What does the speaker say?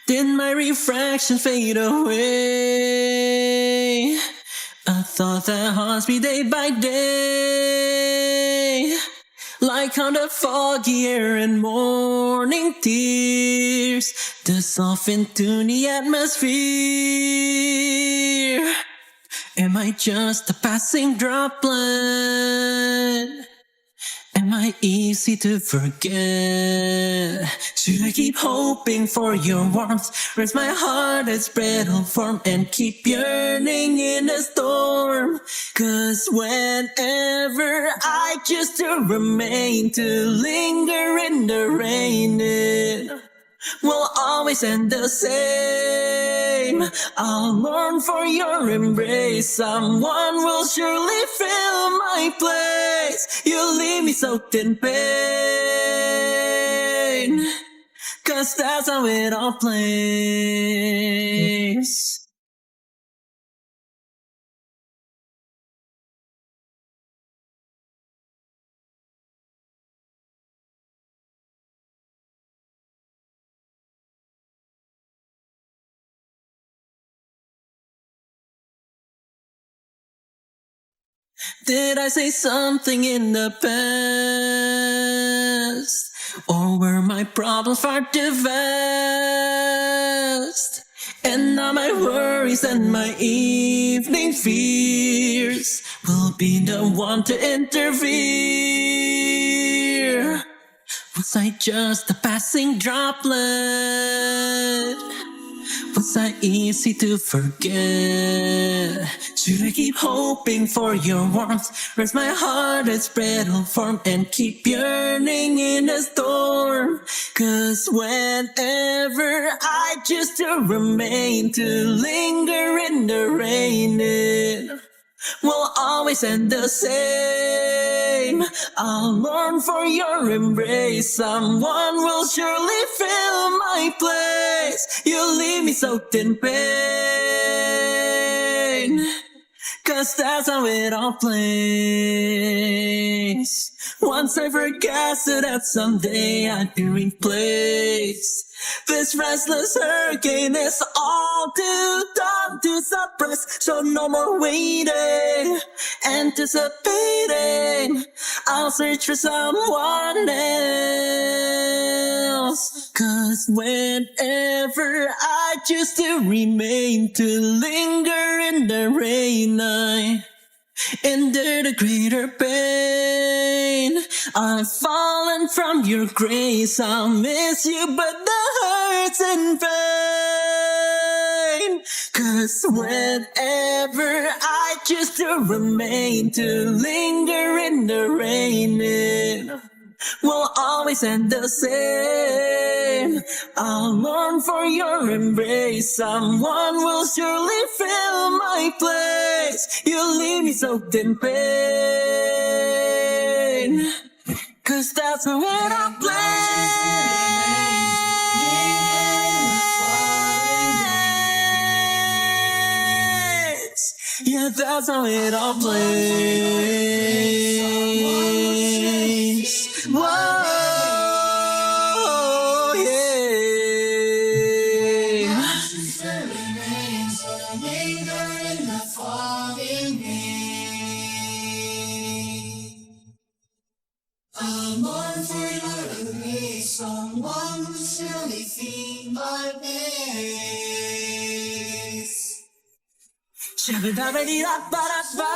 Then my refraction fade away. A thought that haunts me day by day, like on the foggy air and morning tears, dissolve into the atmosphere. Am I just a passing droplet? Am I easy to forget? Should I keep hoping for your warmth? Rest my heart its brittle form and keep yearning in the storm. 'Cause whenever I choose to remain, to linger in the rain, it will always end the same. I'll mourn for your embrace. Someone will surely fill my place. You leave me soaked in pain, 'cause that's how it all plays. Did I say something in the past? Or were my problems far too vast? And now my worries and my evening fears will be the one to interfere. Was I just a passing droplet? Was I easy to forget? Should I keep hoping for your warmth? Rest my heart its brittle form and keep yearning in the storm. 'Cause whenever I choose to remain, to linger in the rain, it will always end the same. I'll mourn for your embrace. Someone will surely fill my place. You leave me soaked in pain, 'cause that's how it all plays. Once I forgot that someday I'd be replaced. This restless hurricane is all too dawn to suppress. So no more waiting, anticipating. I'll search for someone else. 'Cause whenever I choose to remain, to linger in the rain, I endure the greater pain. I've fallen from your grace. I'll miss you, but the hurt's in vain. 'Cause whenever I choose to remain, to linger in the rain, it will always end the same. I'll mourn for your embrace. Someone will surely fill my place. You leave me soaked in pain, 'cause that's how it all plays. Yeah, that's how it all plays. Whoa, yeah. I'm on for your release. Someone who surely feed my base. Shabba-dabba-dee-da-ba-da-ba.